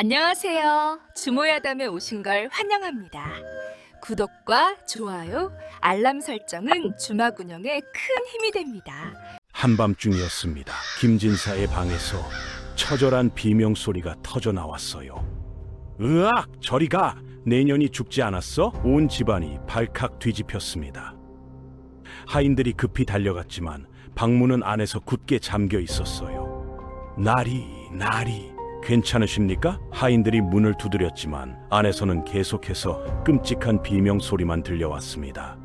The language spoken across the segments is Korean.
안녕하세요. 주모야담에 오신 걸 환영합니다. 구독과 좋아요, 알람 설정은 주막 운영에 큰 힘이 됩니다. 한밤중이었습니다. 김진사의 방에서 처절한 비명소리가 터져 나왔어요. 으악! 저리 가! 내년이 죽지 않았어? 온 집안이 발칵 뒤집혔습니다. 하인들이 급히 달려갔지만 방문은 안에서 굳게 잠겨 있었어요. 나리, 괜찮으십니까? 하인들이 문을 두드렸지만 안에서는 계속해서 끔찍한 비명소리만 들려왔습니다.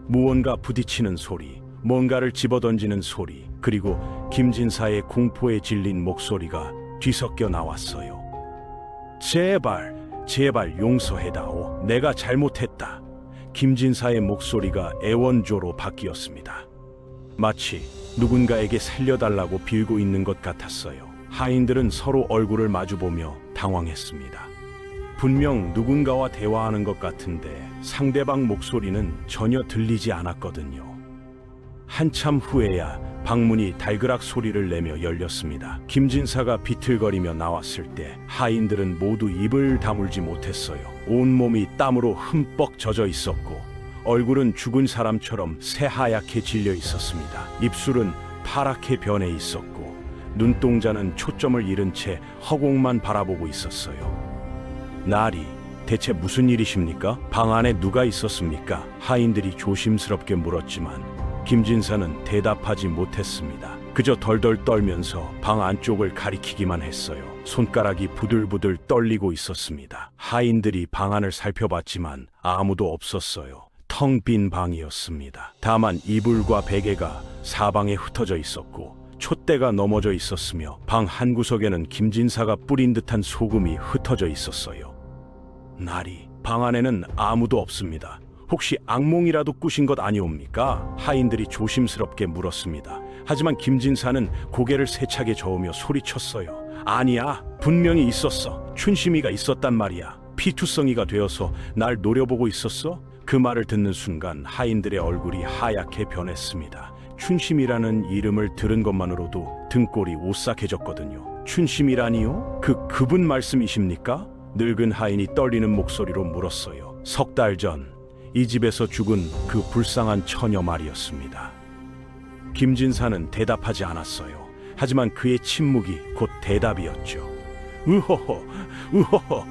무언가 부딪히는 소리, 뭔가를 집어던지는 소리, 그리고 김진사의 공포에 질린 목소리가 뒤섞여 나왔어요. 제발 용서해다오. 내가 잘못했다. 김진사의 목소리가 애원조로 바뀌었습니다. 마치 누군가에게 살려달라고 빌고 있는 것 같았어요. 하인들은 서로 얼굴을 마주보며 당황했습니다. 분명 누군가와 대화하는 것 같은데 상대방 목소리는 전혀 들리지 않았거든요. 한참 후에야 방문이 달그락 소리를 내며 열렸습니다. 김진사가 비틀거리며 나왔을 때 하인들은 모두 입을 다물지 못했어요. 온몸이 땀으로 흠뻑 젖어 있었고 얼굴은 죽은 사람처럼 새하얗게 질려 있었습니다. 입술은 파랗게 변해 있었고 눈동자는 초점을 잃은 채 허공만 바라보고 있었어요. 나리, 대체 무슨 일이십니까? 방 안에 누가 있었습니까? 하인들이 조심스럽게 물었지만 김진사는 대답하지 못했습니다. 그저 덜덜 떨면서 방 안쪽을 가리키기만 했어요. 손가락이 부들부들 떨리고 있었습니다. 하인들이 방 안을 살펴봤지만 아무도 없었어요. 텅 빈 방이었습니다. 다만 이불과 베개가 사방에 흩어져 있었고 촛대가 넘어져 있었으며 방 한 구석에는 김진사가 뿌린 듯한 소금이 흩어져 있었어요. 나리, 방 안에는 아무도 없습니다. 혹시 악몽이라도 꾸신 것 아니옵니까? 하인들이 조심스럽게 물었습니다. 하지만 김진사는 고개를 세차게 저으며 소리쳤어요. 아니야, 분명히 있었어. 춘심이가 있었단 말이야. 피투성이가 되어서 날 노려보고 있었어? 그 말을 듣는 순간 하인들의 얼굴이 하얗게 변했습니다. 춘심이라는 이름을 들은 것만으로도 등골이 오싹해졌거든요. 춘심이라니요? 그분 말씀이십니까? 늙은 하인이 떨리는 목소리로 물었어요. 석 달 전 이 집에서 죽은 그 불쌍한 처녀 말이었습니다. 김진사는 대답하지 않았어요. 하지만 그의 침묵이 곧 대답이었죠. 으허허.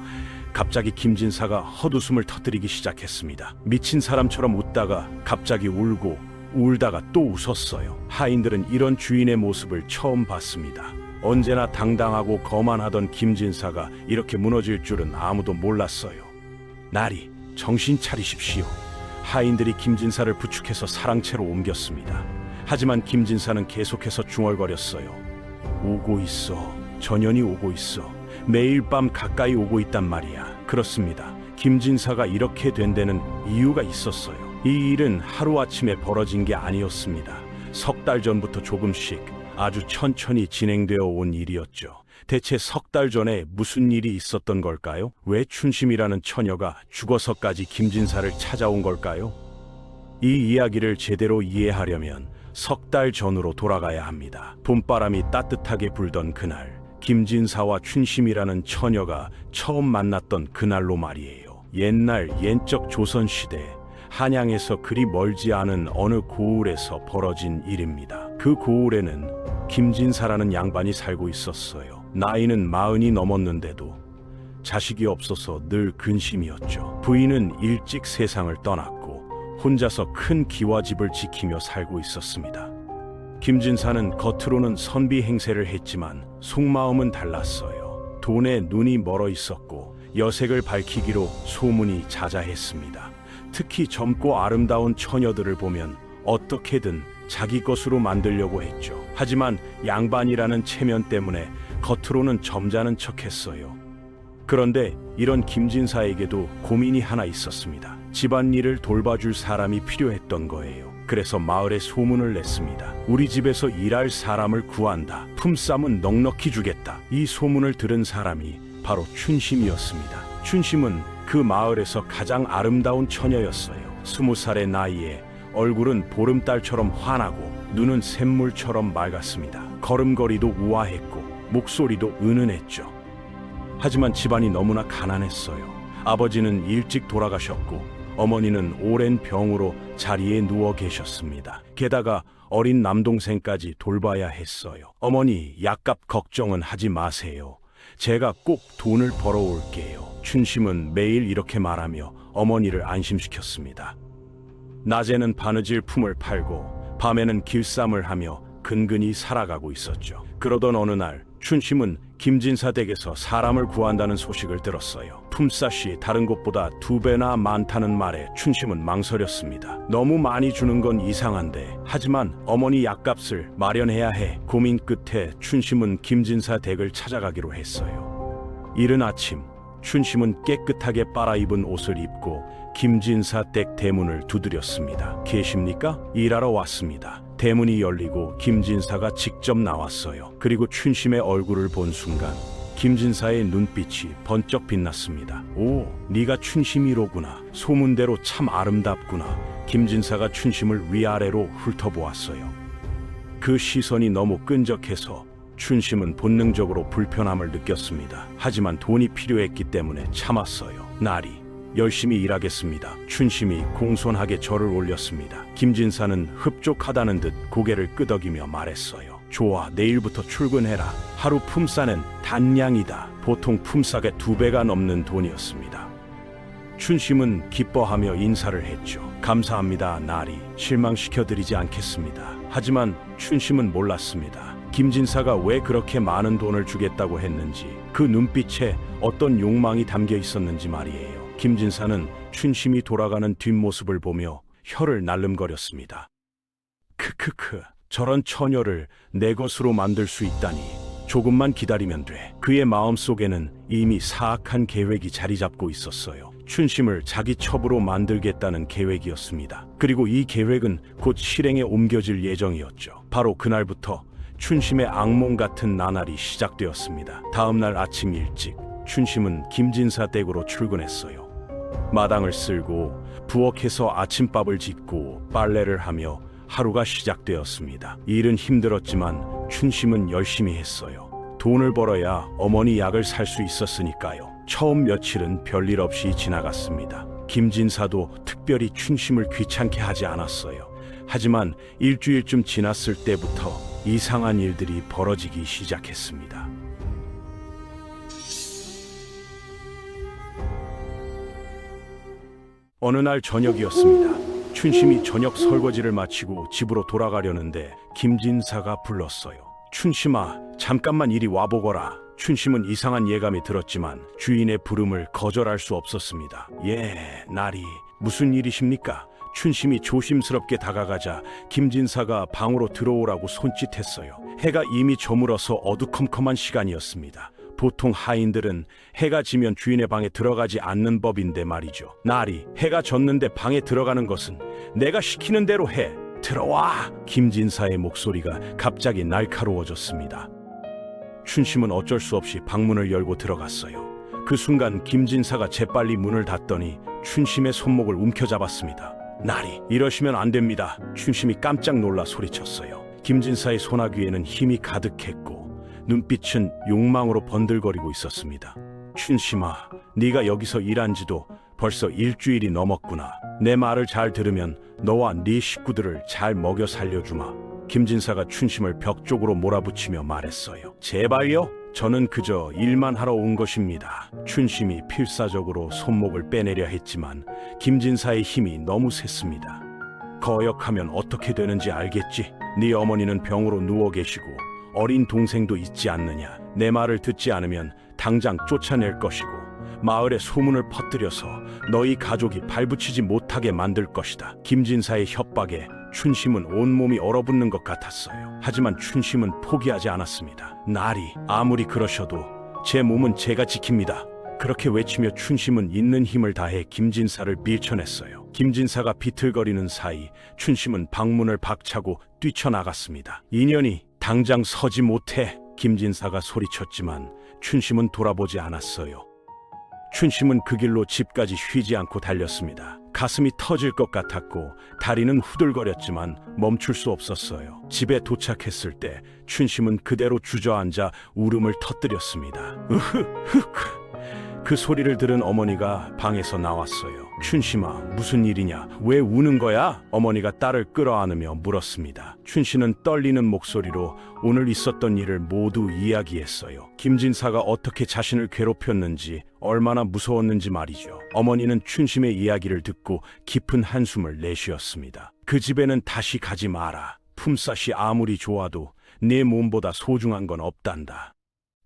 갑자기 김진사가 헛웃음을 터뜨리기 시작했습니다. 미친 사람처럼 웃다가 갑자기 울고 울다가 또 웃었어요. 하인들은 이런 주인의 모습을 처음 봤습니다. 언제나 당당하고 거만하던 김진사가 이렇게 무너질 줄은 아무도 몰랐어요. 나리, 정신 차리십시오. 하인들이 김진사를 부축해서 사랑채로 옮겼습니다. 하지만 김진사는 계속해서 중얼거렸어요. 오고 있어. 전연이 오고 있어. 매일 밤 가까이 오고 있단 말이야. 그렇습니다. 김진사가 이렇게 된 데는 이유가 있었어요. 이 일은 하루아침에 벌어진 게 아니었습니다. 석 달 전부터 조금씩 아주 천천히 진행되어 온 일이었죠. 대체 석 달 전에 무슨 일이 있었던 걸까요? 왜 춘심이라는 처녀가 죽어서까지 김진사를 찾아온 걸까요? 이 이야기를 제대로 이해하려면 석 달 전으로 돌아가야 합니다. 봄바람이 따뜻하게 불던 그날, 김진사와 춘심이라는 처녀가 처음 만났던 그날로 말이에요. 옛날 옛적 조선시대 한양에서 그리 멀지 않은 어느 고을에서 벌어진 일입니다. 그 고을에는 김진사라는 양반이 살고 있었어요. 나이는 40이 넘었는데도 자식이 없어서 늘 근심이었죠. 부인은 일찍 세상을 떠났고 혼자서 큰 기와집을 지키며 살고 있었습니다. 김진사는 겉으로는 선비 행세를 했지만 속마음은 달랐어요. 돈에 눈이 멀어 있었고 여색을 밝히기로 소문이 자자했습니다. 특히 젊고 아름다운 처녀들을 보면 어떻게든 자기 것으로 만들려고 했죠. 하지만 양반이라는 체면 때문에 겉으로는 점잖은 척했어요. 그런데 이런 김진사에게도 고민이 하나 있었습니다. 집안일을 돌봐줄 사람이 필요했던 거예요. 그래서 마을에 소문을 냈습니다. 우리 집에서 일할 사람을 구한다. 품삯은 넉넉히 주겠다. 이 소문을 들은 사람이 바로 춘심이었습니다. 춘심은 그 마을에서 가장 아름다운 처녀였어요. 20살의 나이에 얼굴은 보름달처럼 환하고 눈은 샘물처럼 맑았습니다. 걸음걸이도 우아했고 목소리도 은은했죠. 하지만 집안이 너무나 가난했어요. 아버지는 일찍 돌아가셨고 어머니는 오랜 병으로 자리에 누워 계셨습니다. 게다가 어린 남동생까지 돌봐야 했어요. 어머니, 약값 걱정은 하지 마세요. 제가 꼭 돈을 벌어올게요. 춘심은 매일 이렇게 말하며 어머니를 안심시켰습니다. 낮에는 바느질 품을 팔고 밤에는 길쌈을 하며 근근히 살아가고 있었죠. 그러던 어느 날 춘심은 김진사 댁에서 사람을 구한다는 소식을 들었어요. 품삯이 다른 곳보다 2배나 많다는 말에 춘심은 망설였습니다. 너무 많이 주는 건 이상한데, 하지만 어머니 약값을 마련해야 해. 고민 끝에 춘심은 김진사 댁을 찾아가기로 했어요. 이른 아침 춘심은 깨끗하게 빨아입은 옷을 입고 김진사 댁 대문을 두드렸습니다. 계십니까? 일하러 왔습니다. 대문이 열리고 김진사가 직접 나왔어요. 그리고 춘심의 얼굴을 본 순간 김진사의 눈빛이 번쩍 빛났습니다. 오, 네가 춘심이로구나. 소문대로 참 아름답구나. 김진사가 춘심을 위아래로 훑어보았어요. 그 시선이 너무 끈적해서 춘심은 본능적으로 불편함을 느꼈습니다. 하지만 돈이 필요했기 때문에 참았어요. 나리, 열심히 일하겠습니다. 춘심이 공손하게 절을 올렸습니다. 김진사는 흡족하다는 듯 고개를 끄덕이며 말했어요. 좋아, 내일부터 출근해라. 하루 품삯은 단량이다. 보통 품삯의 2배가 넘는 돈이었습니다. 춘심은 기뻐하며 인사를 했죠. 감사합니다, 나리. 실망시켜드리지 않겠습니다. 하지만 춘심은 몰랐습니다. 김진사가 왜 그렇게 많은 돈을 주겠다고 했는지, 그 눈빛에 어떤 욕망이 담겨 있었는지 말이에요. 김진사는 춘심이 돌아가는 뒷모습을 보며 혀를 날름거렸습니다. 크크크, 저런 처녀를 내 것으로 만들 수 있다니. 조금만 기다리면 돼. 그의 마음속에는 이미 사악한 계획이 자리 잡고 있었어요. 춘심을 자기 첩으로 만들겠다는 계획이었습니다. 그리고 이 계획은 곧 실행에 옮겨질 예정이었죠. 바로 그날부터 춘심의 악몽 같은 나날이 시작되었습니다. 다음 날 아침 일찍 춘심은 김진사 댁으로 출근했어요. 마당을 쓸고 부엌에서 아침밥을 짓고 빨래를 하며 하루가 시작되었습니다. 일은 힘들었지만 춘심은 열심히 했어요. 돈을 벌어야 어머니 약을 살 수 있었으니까요. 처음 며칠은 별일 없이 지나갔습니다. 김진사도 특별히 춘심을 귀찮게 하지 않았어요. 하지만 일주일쯤 지났을 때부터 이상한 일들이 벌어지기 시작했습니다. 어느 날 저녁이었습니다. 춘심이 저녁 설거지를 마치고 집으로 돌아가려는데 김진사가 불렀어요. 춘심아, 잠깐만 이리 와보거라. 춘심은 이상한 예감이 들었지만 주인의 부름을 거절할 수 없었습니다. 예, 나리, 무슨 일이십니까? 춘심이 조심스럽게 다가가자 김진사가 방으로 들어오라고 손짓했어요. 해가 이미 저물어서 어두컴컴한 시간이었습니다. 보통 하인들은 해가 지면 주인의 방에 들어가지 않는 법인데 말이죠. 나리, 해가 졌는데 방에 들어가는 것은 내가 시키는 대로 해. 들어와! 김진사의 목소리가 갑자기 날카로워졌습니다. 춘심은 어쩔 수 없이 방문을 열고 들어갔어요. 그 순간 김진사가 재빨리 문을 닫더니 춘심의 손목을 움켜잡았습니다. 나리, 이러시면 안 됩니다. 춘심이 깜짝 놀라 소리쳤어요. 김진사의 소나귀에는 힘이 가득했고 눈빛은 욕망으로 번들거리고 있었습니다. 춘심아, 네가 여기서 일한 지도 벌써 일주일이 넘었구나. 내 말을 잘 들으면 너와 네 식구들을 잘 먹여 살려주마. 김진사가 춘심을 벽 쪽으로 몰아붙이며 말했어요. 제발요? 저는 그저 일만 하러 온 것입니다. 춘심이 필사적으로 손목을 빼내려 했지만 김진사의 힘이 너무 셌습니다. 거역하면 어떻게 되는지 알겠지? 네 어머니는 병으로 누워 계시고 어린 동생도 있지 않느냐. 내 말을 듣지 않으면 당장 쫓아낼 것이고 마을에 소문을 퍼뜨려서 너희 가족이 발붙이지 못하게 만들 것이다. 김진사의 협박에 춘심은 온몸이 얼어붙는 것 같았어요. 하지만 춘심은 포기하지 않았습니다. 나리, 아무리 그러셔도 제 몸은 제가 지킵니다. 그렇게 외치며 춘심은 있는 힘을 다해 김진사를 밀쳐냈어요. 김진사가 비틀거리는 사이 춘심은 방문을 박차고 뛰쳐나갔습니다. 인연이 당장 서지 못해. 김진사가 소리쳤지만 춘심은 돌아보지 않았어요. 춘심은 그 길로 집까지 쉬지 않고 달렸습니다. 가슴이 터질 것 같았고 다리는 후들거렸지만 멈출 수 없었어요. 집에 도착했을 때 춘심은 그대로 주저앉아 울음을 터뜨렸습니다. 으흐흐흐. 그 소리를 들은 어머니가 방에서 나왔어요. 춘심아, 무슨 일이냐? 왜 우는 거야? 어머니가 딸을 끌어안으며 물었습니다. 춘심은 떨리는 목소리로 오늘 있었던 일을 모두 이야기했어요. 김진사가 어떻게 자신을 괴롭혔는지, 얼마나 무서웠는지 말이죠. 어머니는 춘심의 이야기를 듣고 깊은 한숨을 내쉬었습니다. 그 집에는 다시 가지 마라. 품삯이 아무리 좋아도 내 몸보다 소중한 건 없단다.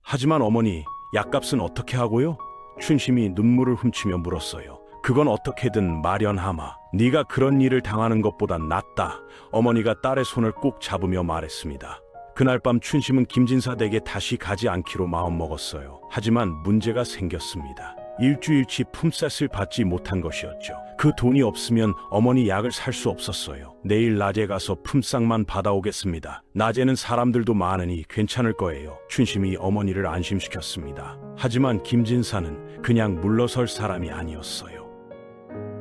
하지만 어머니, 약값은 어떻게 하고요? 춘심이 눈물을 훔치며 물었어요. 그건 어떻게든 마련하마. 네가 그런 일을 당하는 것보단 낫다. 어머니가 딸의 손을 꼭 잡으며 말했습니다. 그날 밤 춘심은 김진사 댁에 다시 가지 않기로 마음먹었어요. 하지만 문제가 생겼습니다. 일주일치 품삯을 받지 못한 것이었죠. 그 돈이 없으면 어머니 약을 살 수 없었어요. 내일 낮에 가서 품삯만 받아오겠습니다. 낮에는 사람들도 많으니 괜찮을 거예요. 춘심이 어머니를 안심시켰습니다. 하지만 김진사는 그냥 물러설 사람이 아니었어요.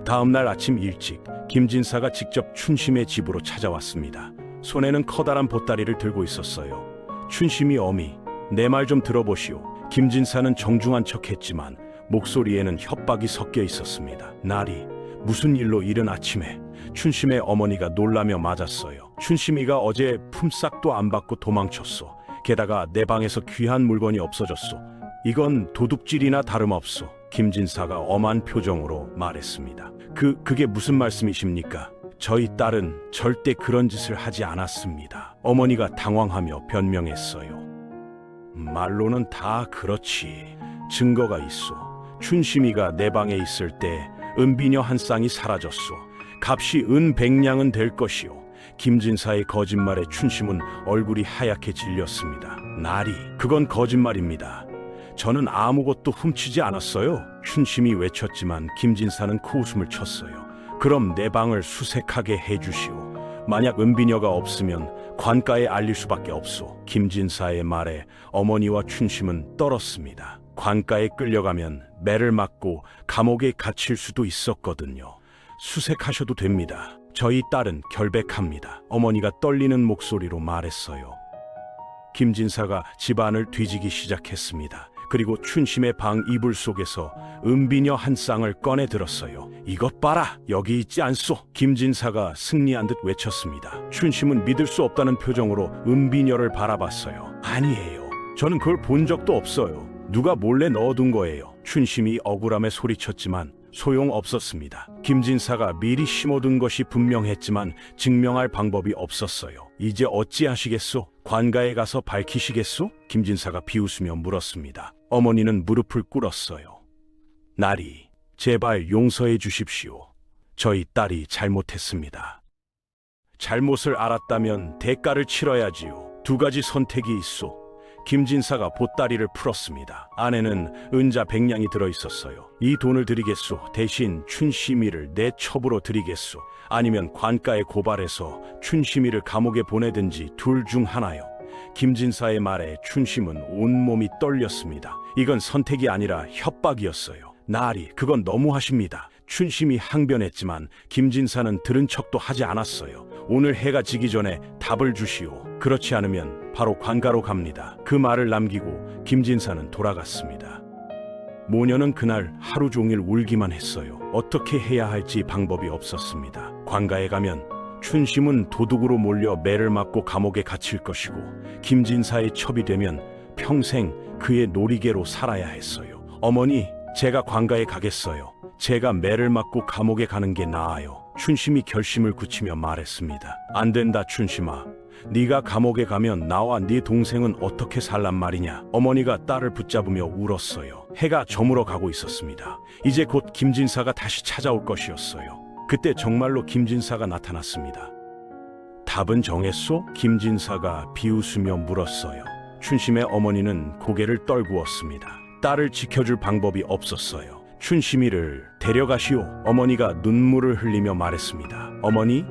다음 날 아침 일찍 김진사가 직접 춘심의 집으로 찾아왔습니다. 손에는 커다란 보따리를 들고 있었어요. 춘심이 어미, 내 말 좀 들어보시오. 김진사는 정중한 척했지만 목소리에는 협박이 섞여 있었습니다. 날이 무슨 일로 이른 아침에 춘심의 어머니가 놀라며 맞았어요. 춘심이가 어제 품삯도 안 받고 도망쳤소. 게다가 내 방에서 귀한 물건이 없어졌소. 이건 도둑질이나 다름없소. 김진사가 엄한 표정으로 말했습니다. 그게 무슨 말씀이십니까? 저희 딸은 절대 그런 짓을 하지 않았습니다. 어머니가 당황하며 변명했어요. 말로는 다 그렇지. 증거가 있소. 춘심이가 내 방에 있을 때 은비녀 한 쌍이 사라졌소. 값이 은 100냥은 될 것이오. 김진사의 거짓말에 춘심은 얼굴이 하얗게 질렸습니다. 나리, 그건 거짓말입니다. 저는 아무것도 훔치지 않았어요. 춘심이 외쳤지만 김진사는 코웃음을 쳤어요. 그럼 내 방을 수색하게 해주시오. 만약 은비녀가 없으면 관가에 알릴 수밖에 없소. 김진사의 말에 어머니와 춘심은 떨었습니다. 관가에 끌려가면 매를 맞고 감옥에 갇힐 수도 있었거든요. 수색하셔도 됩니다. 저희 딸은 결백합니다. 어머니가 떨리는 목소리로 말했어요. 김진사가 집안을 뒤지기 시작했습니다. 그리고 춘심의 방 이불 속에서 은비녀 한 쌍을 꺼내 들었어요. 이것 봐라, 여기 있지 않소. 김진사가 승리한 듯 외쳤습니다. 춘심은 믿을 수 없다는 표정으로 은비녀를 바라봤어요. 아니에요. 저는 그걸 본 적도 없어요. 누가 몰래 넣어둔 거예요. 춘심이 억울함에 소리쳤지만 소용없었습니다. 김진사가 미리 심어둔 것이 분명했지만 증명할 방법이 없었어요. 이제 어찌하시겠소? 관가에 가서 밝히시겠소? 김진사가 비웃으며 물었습니다. 어머니는 무릎을 꿇었어요. 나리, 제발 용서해 주십시오. 저희 딸이 잘못했습니다. 잘못을 알았다면 대가를 치러야지요. 두 가지 선택이 있소. 김진사가 보따리를 풀었습니다. 안에는 은자 100냥이 들어있었어요. 이 돈을 드리겠소. 대신 춘심이를 내 첩으로 드리겠소. 아니면 관가에 고발해서 춘심이를 감옥에 보내든지 둘 중 하나요. 김진사의 말에 춘심은 온몸이 떨렸습니다. 이건 선택이 아니라 협박이었어요. 나리, 그건 너무하십니다. 춘심이 항변했지만 김진사는 들은 척도 하지 않았어요. 오늘 해가 지기 전에 답을 주시오. 그렇지 않으면 바로 관가로 갑니다. 그 말을 남기고 김진사는 돌아갔습니다. 모녀는 그날 하루 종일 울기만 했어요. 어떻게 해야 할지 방법이 없었습니다. 관가에 가면 춘심은 도둑으로 몰려 매를 맞고 감옥에 갇힐 것이고 김진사의 첩이 되면 평생 그의 놀이개로 살아야 했어요. 어머니, 제가 관가에 가겠어요. 제가 매를 맞고 감옥에 가는 게 나아요. 춘심이 결심을 굳히며 말했습니다. 안 된다, 춘심아. 네가 감옥에 가면 나와 네 동생은 어떻게 살란 말이냐. 어머니가 딸을 붙잡으며 울었어요. 해가 저물어 가고 있었습니다. 이제 곧 김진사가 다시 찾아올 것이었어요. 그때 정말로 김진사가 나타났습니다. 답은 정했소? 김진사가 비웃으며 물었어요. 춘심의 어머니는 고개를 떨구었습니다. 딸을 지켜줄 방법이 없었어요. 춘심이를 데려가시오. 어머니가 눈물을 흘리며 말했습니다. 어머니?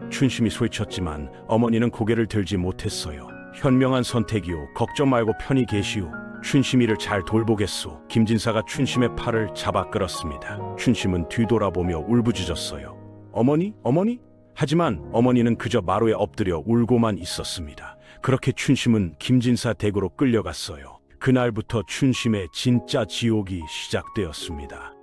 춘심이 소리쳤지만 어머니는 고개를 들지 못했어요. 현명한 선택이오. 걱정 말고 편히 계시오. 춘심이를 잘 돌보겠소. 김진사가 춘심의 팔을 잡아 끌었습니다. 춘심은 뒤돌아보며 울부짖었어요. 어머니? 어머니? 하지만 어머니는 그저 마루에 엎드려 울고만 있었습니다. 그렇게 춘심은 김진사 댁으로 끌려갔어요. 그날부터 춘심의 진짜 지옥이 시작되었습니다.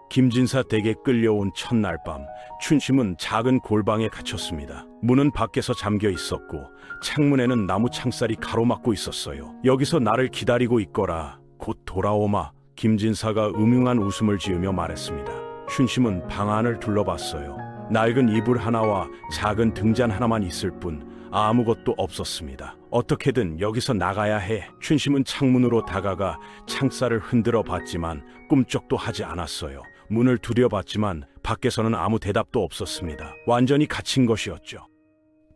김진사 댁에 끌려온 첫날 밤, 춘심은 작은 골방에 갇혔습니다. 문은 밖에서 잠겨 있었고 창문에는 나무 창살이 가로막고 있었어요. 여기서 나를 기다리고 있거라. 곧 돌아오마. 김진사가 음흉한 웃음을 지으며 말했습니다. 춘심은 방 안을 둘러봤어요. 낡은 이불 하나와 작은 등잔 하나만 있을 뿐 아무것도 없었습니다. 어떻게든 여기서 나가야 해. 춘심은 창문으로 다가가 창살을 흔들어 봤지만 꿈쩍도 하지 않았어요. 문을 두드려봤지만 밖에서는 아무 대답도 없었습니다. 완전히 갇힌 것이었죠.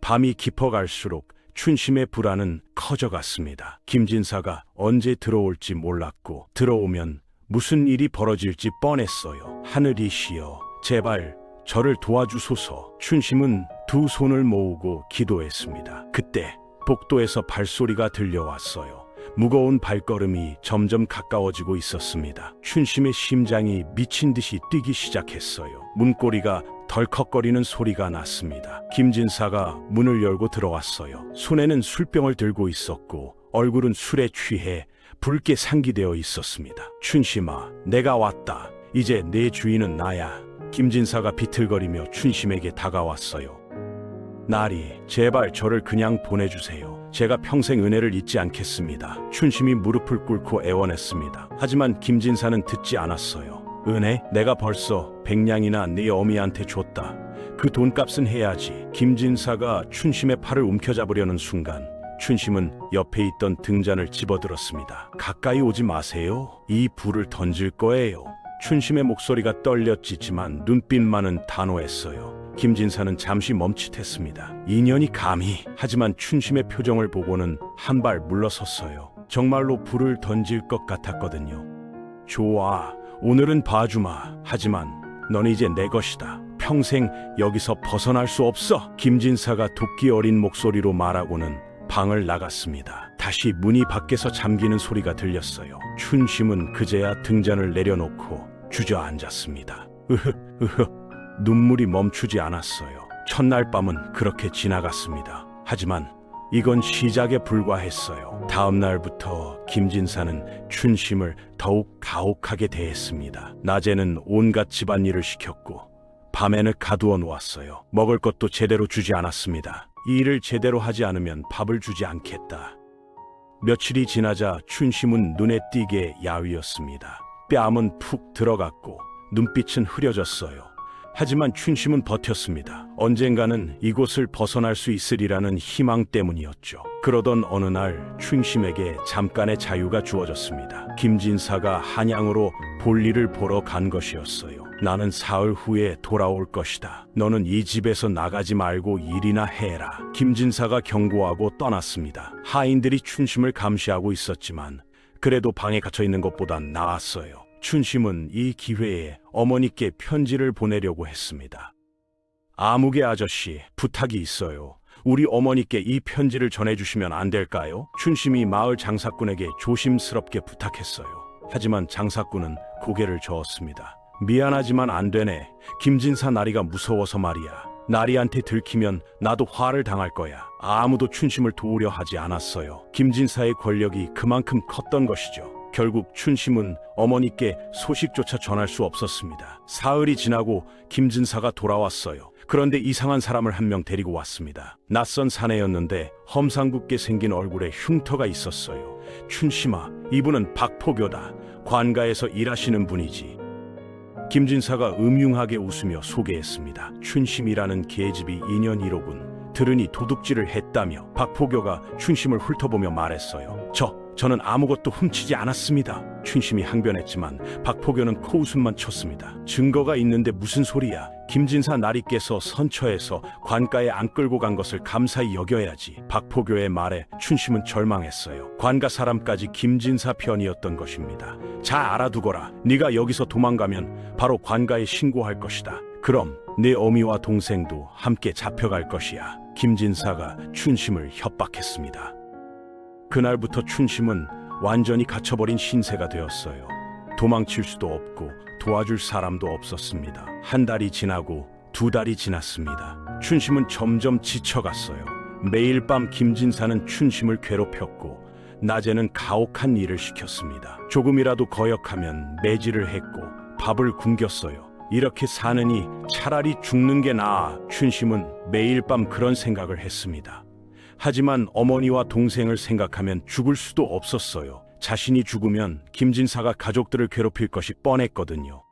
밤이 깊어갈수록 춘심의 불안은 커져갔습니다. 김진사가 언제 들어올지 몰랐고 들어오면 무슨 일이 벌어질지 뻔했어요. 하늘이시여, 제발 저를 도와주소서. 춘심은 두 손을 모으고 기도했습니다. 그때 복도에서 발소리가 들려왔어요. 무거운 발걸음이 점점 가까워지고 있었습니다. 춘심의 심장이 미친 듯이 뛰기 시작했어요. 문고리가 덜컥거리는 소리가 났습니다. 김진사가 문을 열고 들어왔어요. 손에는 술병을 들고 있었고 얼굴은 술에 취해 붉게 상기되어 있었습니다. 춘심아, 내가 왔다. 이제 내 주인은 나야. 김진사가 비틀거리며 춘심에게 다가왔어요. 나리, 제발 저를 그냥 보내주세요. 제가 평생 은혜를 잊지 않겠습니다. 춘심이 무릎을 꿇고 애원했습니다. 하지만 김진사는 듣지 않았어요. 은혜? 내가 벌써 100냥이나 네 어미한테 줬다. 그 돈값은 해야지. 김진사가 춘심의 팔을 움켜잡으려는 순간 춘심은 옆에 있던 등잔을 집어들었습니다. 가까이 오지 마세요. 이 불을 던질 거예요. 춘심의 목소리가 떨렸지만 눈빛만은 단호했어요. 김진사는 잠시 멈칫했습니다. 인연이 감히. 하지만 춘심의 표정을 보고는 한 발 물러섰어요. 정말로 불을 던질 것 같았거든요. 좋아, 오늘은 봐주마. 하지만 넌 이제 내 것이다. 평생 여기서 벗어날 수 없어. 김진사가 도끼 어린 목소리로 말하고는 방을 나갔습니다. 다시 문이 밖에서 잠기는 소리가 들렸어요. 춘심은 그제야 등잔을 내려놓고 주저앉았습니다. 눈물이 멈추지 않았어요. 첫날 밤은 그렇게 지나갔습니다. 하지만 이건 시작에 불과했어요. 다음 날부터 김진사는 춘심을 더욱 가혹하게 대했습니다. 낮에는 온갖 집안일을 시켰고 밤에는 가두어 놓았어요. 먹을 것도 제대로 주지 않았습니다. 이 일을 제대로 하지 않으면 밥을 주지 않겠다. 며칠이 지나자 춘심은 눈에 띄게 야위었습니다. 뺨은 푹 들어갔고 눈빛은 흐려졌어요. 하지만 춘심은 버텼습니다. 언젠가는 이곳을 벗어날 수 있으리라는 희망 때문이었죠. 그러던 어느 날 춘심에게 잠깐의 자유가 주어졌습니다. 김진사가 한양으로 볼일을 보러 간 것이었어요. 나는 사흘 후에 돌아올 것이다. 너는 이 집에서 나가지 말고 일이나 해라. 김진사가 경고하고 떠났습니다. 하인들이 춘심을 감시하고 있었지만 그래도 방에 갇혀 있는 것보단 나았어요. 춘심은 이 기회에 어머니께 편지를 보내려고 했습니다. 아무개 아저씨, 부탁이 있어요. 우리 어머니께 이 편지를 전해주시면 안 될까요? 춘심이 마을 장사꾼에게 조심스럽게 부탁했어요. 하지만 장사꾼은 고개를 저었습니다. 미안하지만 안 되네. 김진사 나리가 무서워서 말이야. 나리한테 들키면 나도 화를 당할 거야. 아무도 춘심을 도우려 하지 않았어요. 김진사의 권력이 그만큼 컸던 것이죠. 결국 춘심은 어머니께 소식조차 전할 수 없었습니다. 사흘이 지나고 김진사가 돌아왔어요. 그런데 이상한 사람을 한 명 데리고 왔습니다. 낯선 사내였는데 험상궂게 생긴 얼굴에 흉터가 있었어요. 춘심아, 이분은 박포교다. 관가에서 일하시는 분이지. 김진사가 음흉하게 웃으며 소개했습니다. 춘심이라는 계집이 2년 1호군. 들으니 도둑질을 했다며. 박포교가 춘심을 훑어보며 말했어요. 저는 아무것도 훔치지 않았습니다. 춘심이 항변했지만 박포교는 코웃음만 쳤습니다. 증거가 있는데 무슨 소리야. 김진사 나리께서 선처해서 관가에 안 끌고 간 것을 감사히 여겨야지. 박포교의 말에 춘심은 절망했어요. 관가 사람까지 김진사 편이었던 것입니다. 잘 알아두거라. 네가 여기서 도망가면 바로 관가에 신고할 것이다. 그럼 내 어미와 동생도 함께 잡혀갈 것이야. 김진사가 춘심을 협박했습니다. 그날부터 춘심은 완전히 갇혀버린 신세가 되었어요. 도망칠 수도 없고 도와줄 사람도 없었습니다. 한 달이 지나고 두 달이 지났습니다. 춘심은 점점 지쳐갔어요. 매일 밤 김진사는 춘심을 괴롭혔고 낮에는 가혹한 일을 시켰습니다. 조금이라도 거역하면 매질을 했고 밥을 굶겼어요. 이렇게 사느니 차라리 죽는 게 나아. 춘심은 매일 밤 그런 생각을 했습니다. 하지만 어머니와 동생을 생각하면 죽을 수도 없었어요. 자신이 죽으면 김진사가 가족들을 괴롭힐 것이 뻔했거든요.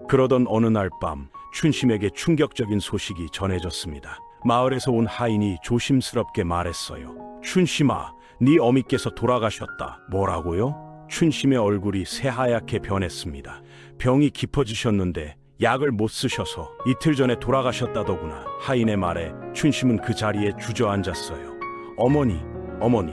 그러던 어느 날 밤 춘심에게 충격적인 소식이 전해졌습니다. 마을에서 온 하인이 조심스럽게 말했어요. 춘심아, 네 어미께서 돌아가셨다. 뭐라고요? 춘심의 얼굴이 새하얗게 변했습니다. 병이 깊어지셨는데 약을 못 쓰셔서 이틀 전에 돌아가셨다더구나. 하인의 말에 춘심은 그 자리에 주저앉았어요. 어머니, 어머니.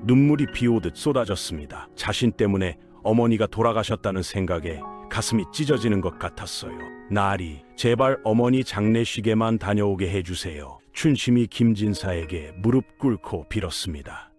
눈물이 비오듯 쏟아졌습니다. 자신 때문에 어머니가 돌아가셨다는 생각에 가슴이 찢어지는 것 같았어요. 나리, 제발 어머니 장례식에만 다녀오게 해주세요. 춘심이 김진사에게 무릎 꿇고 빌었습니다.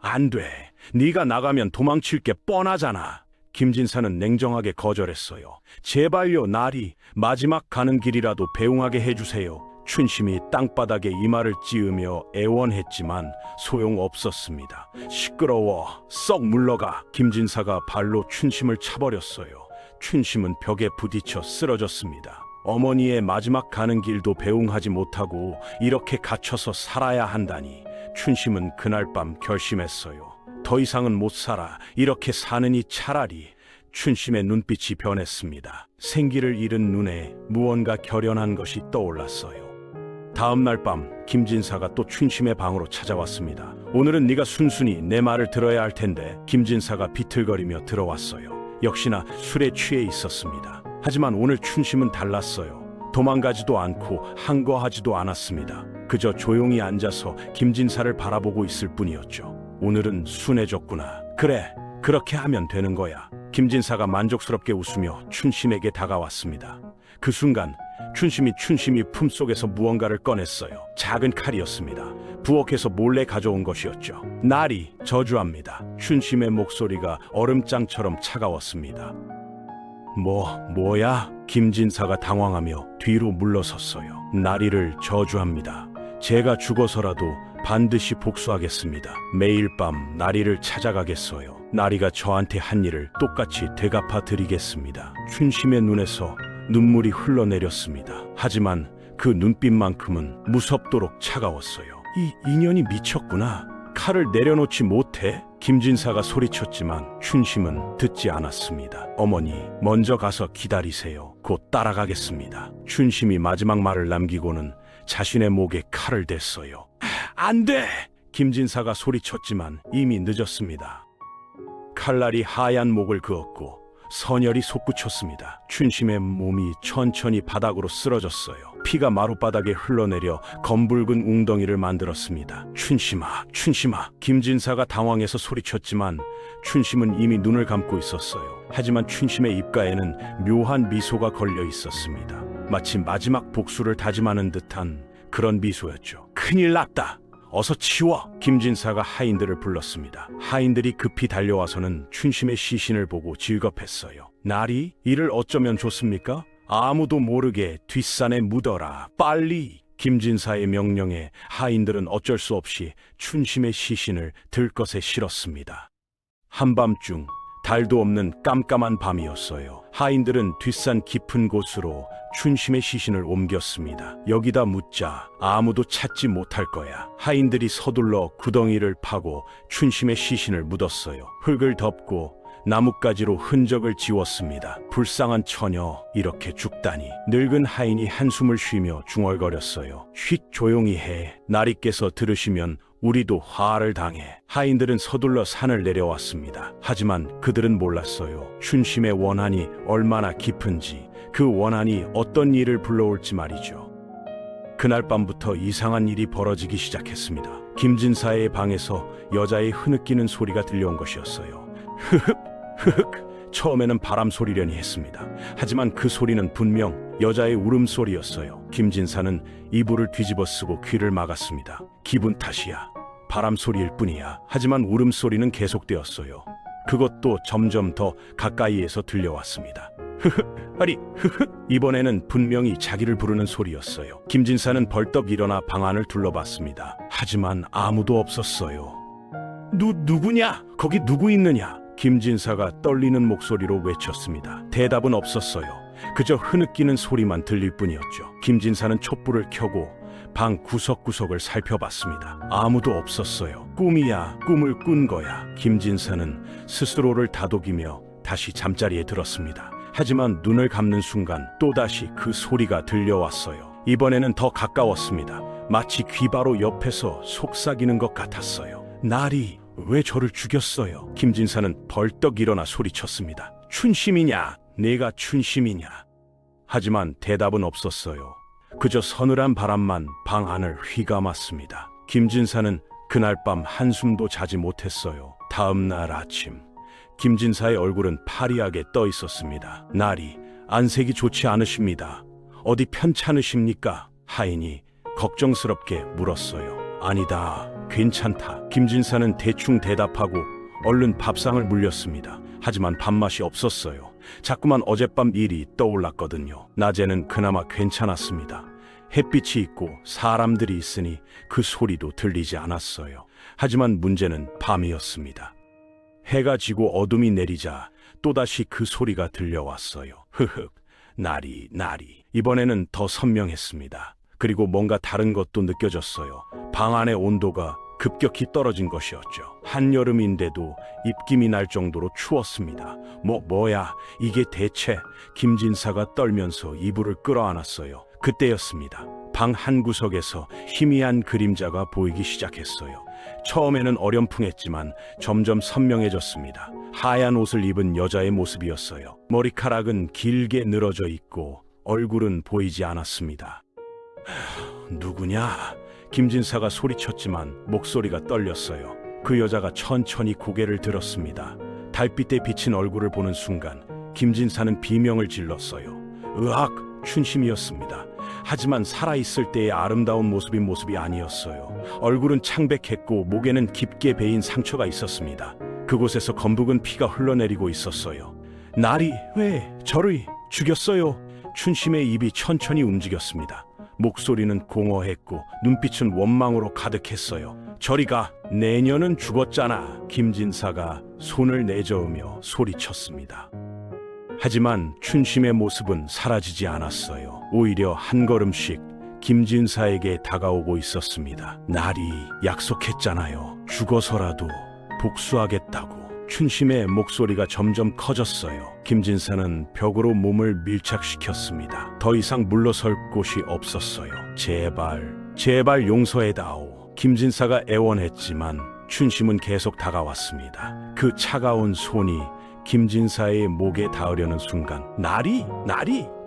안 돼. 네가 나가면 도망칠 게 뻔하잖아. 김진사는 냉정하게 거절했어요. 제발요, 나리. 마지막 가는 길이라도 배웅하게 해주세요. 춘심이 땅바닥에 이마를 찌으며 애원했지만 소용없었습니다. 시끄러워. 썩 물러가. 김진사가 발로 춘심을 차버렸어요. 춘심은 벽에 부딪혀 쓰러졌습니다. 어머니의 마지막 가는 길도 배웅하지 못하고 이렇게 갇혀서 살아야 한다니. 춘심은 그날 밤 결심했어요. 더 이상은 못 살아. 이렇게 사느니 차라리. 춘심의 눈빛이 변했습니다. 생기를 잃은 눈에 무언가 결연한 것이 떠올랐어요. 다음 날 밤 김진사가 또 춘심의 방으로 찾아왔습니다. 오늘은 네가 순순히 내 말을 들어야 할 텐데. 김진사가 비틀거리며 들어왔어요. 역시나 술에 취해 있었습니다. 하지만 오늘 춘심은 달랐어요. 도망가지도 않고 항거하지도 않았습니다. 그저 조용히 앉아서 김진사를 바라보고 있을 뿐이었죠. 오늘은 순해졌구나. 그래, 그렇게 하면 되는 거야. 김진사가 만족스럽게 웃으며 춘심에게 다가왔습니다. 그 순간 춘심이 품속에서 무언가를 꺼냈어요. 작은 칼이었습니다. 부엌에서 몰래 가져온 것이었죠. 나리, 저주합니다. 춘심의 목소리가 얼음장처럼 차가웠습니다. 뭐야? 김진사가 당황하며 뒤로 물러섰어요. 나리를 저주합니다. 제가 죽어서라도 반드시 복수하겠습니다. 매일 밤 나리를 찾아가겠어요. 나리가 저한테 한 일을 똑같이 되갚아 드리겠습니다. 춘심의 눈에서 눈물이 흘러내렸습니다. 하지만 그 눈빛만큼은 무섭도록 차가웠어요. 이 인연이 미쳤구나. 칼을 내려놓지 못해? 김진사가 소리쳤지만 춘심은 듣지 않았습니다. 어머니, 먼저 가서 기다리세요. 곧 따라가겠습니다. 춘심이 마지막 말을 남기고는 자신의 목에 칼을 댔어요. 안 돼! 김진사가 소리쳤지만 이미 늦었습니다. 칼날이 하얀 목을 그었고 선혈이 솟구쳤습니다. 춘심의 몸이 천천히 바닥으로 쓰러졌어요. 피가 마룻바닥에 흘러내려 검붉은 웅덩이를 만들었습니다. 춘심아. 김진사가 당황해서 소리쳤지만 춘심은 이미 눈을 감고 있었어요. 하지만 춘심의 입가에는 묘한 미소가 걸려 있었습니다. 마치 마지막 복수를 다짐하는 듯한 그런 미소였죠. 큰일 났다. 어서 치워! 김진사가 하인들을 불렀습니다. 하인들이 급히 달려와서는 춘심의 시신을 보고 질겁했어요. 나리, 이를 어쩌면 좋습니까? 아무도 모르게 뒷산에 묻어라. 빨리! 김진사의 명령에 하인들은 어쩔 수 없이 춘심의 시신을 들것에 실었습니다. 한밤중 달도 없는 깜깜한 밤이었어요. 하인들은 뒷산 깊은 곳으로 춘심의 시신을 옮겼습니다. 여기다 묻자 아무도 찾지 못할 거야. 하인들이 서둘러 구덩이를 파고 춘심의 시신을 묻었어요. 흙을 덮고 나뭇가지로 흔적을 지웠습니다. 불쌍한 처녀, 이렇게 죽다니. 늙은 하인이 한숨을 쉬며 중얼거렸어요. 쉿, 조용히 해. 나리께서 들으시면 우리도 화를 당해. 하인들은 서둘러 산을 내려왔습니다. 하지만 그들은 몰랐어요. 춘심의 원한이 얼마나 깊은지, 그 원한이 어떤 일을 불러올지 말이죠. 그날 밤부터 이상한 일이 벌어지기 시작했습니다. 김진사의 방에서 여자의 흐느끼는 소리가 들려온 것이었어요. 흐흑. 처음에는 바람 소리려니 했습니다. 하지만 그 소리는 분명 여자의 울음소리였어요. 김진사는 이불을 뒤집어 쓰고 귀를 막았습니다. 기분 탓이야. 바람 소리일 뿐이야. 하지만 울음소리는 계속되었어요. 그것도 점점 더 가까이에서 들려왔습니다. 아리, 이번에는 분명히 자기를 부르는 소리였어요. 김진사는 벌떡 일어나 방 안을 둘러봤습니다. 하지만 아무도 없었어요. 누구냐? 거기 누구 있느냐? 김진사가 떨리는 목소리로 외쳤습니다. 대답은 없었어요. 그저 흐느끼는 소리만 들릴 뿐이었죠. 김진사는 촛불을 켜고 방 구석구석을 살펴봤습니다. 아무도 없었어요. 꿈이야, 꿈을 꾼 거야. 김진사는 스스로를 다독이며 다시 잠자리에 들었습니다. 하지만 눈을 감는 순간 또다시 그 소리가 들려왔어요. 이번에는 더 가까웠습니다. 마치 귀 바로 옆에서 속삭이는 것 같았어요. 날이 왜 저를 죽였어요? 김진사는 벌떡 일어나 소리쳤습니다. 춘심이냐? 내가 춘심이냐? 하지만 대답은 없었어요. 그저 서늘한 바람만 방 안을 휘감았습니다. 김진사는 그날 밤 한숨도 자지 못했어요. 다음 날 아침 김진사의 얼굴은 파리하게 떠 있었습니다. 날이 안색이 좋지 않으십니다. 어디 편찮으십니까? 하인이 걱정스럽게 물었어요. 아니다, 괜찮다. 김진사는 대충 대답하고 얼른 밥상을 물렸습니다. 하지만 밥맛이 없었어요. 자꾸만 어젯밤 일이 떠올랐거든요. 낮에는 그나마 괜찮았습니다. 햇빛이 있고 사람들이 있으니 그 소리도 들리지 않았어요. 하지만 문제는 밤이었습니다. 해가 지고 어둠이 내리자 또다시 그 소리가 들려왔어요. 날이. 이번에는 더 선명했습니다. 그리고 뭔가 다른 것도 느껴졌어요. 방 안의 온도가 급격히 떨어진 것이었죠. 한여름인데도 입김이 날 정도로 추웠습니다. 뭐야 이게 대체? 김진사가 떨면서 이불을 끌어안았어요. 그때였습니다. 방 한구석에서 희미한 그림자가 보이기 시작했어요. 처음에는 어렴풋했지만 점점 선명해졌습니다. 하얀 옷을 입은 여자의 모습이었어요. 머리카락은 길게 늘어져 있고 얼굴은 보이지 않았습니다. 누구냐? 김진사가 소리쳤지만 목소리가 떨렸어요. 그 여자가 천천히 고개를 들었습니다. 달빛에 비친 얼굴을 보는 순간 김진사는 비명을 질렀어요. 으악! 춘심이었습니다. 하지만 살아있을 때의 아름다운 모습이 아니었어요. 얼굴은 창백했고 목에는 깊게 베인 상처가 있었습니다. 그곳에서 검붉은 피가 흘러내리고 있었어요. 날이 왜 저를 죽였어요? 춘심의 입이 천천히 움직였습니다. 목소리는 공허했고 눈빛은 원망으로 가득했어요. 저리가, 내년은 죽었잖아. 김진사가 손을 내저으며 소리쳤습니다. 하지만 춘심의 모습은 사라지지 않았어요. 오히려 한 걸음씩 김진사에게 다가오고 있었습니다. 날이 약속했잖아요. 죽어서라도 복수하겠다고. 춘심의 목소리가 점점 커졌어요. 김진사는 벽으로 몸을 밀착시켰습니다. 더 이상 물러설 곳이 없었어요. 제발 용서해다오. 김진사가 애원했지만 춘심은 계속 다가왔습니다. 그 차가운 손이 김진사의 목에 닿으려는 순간 날이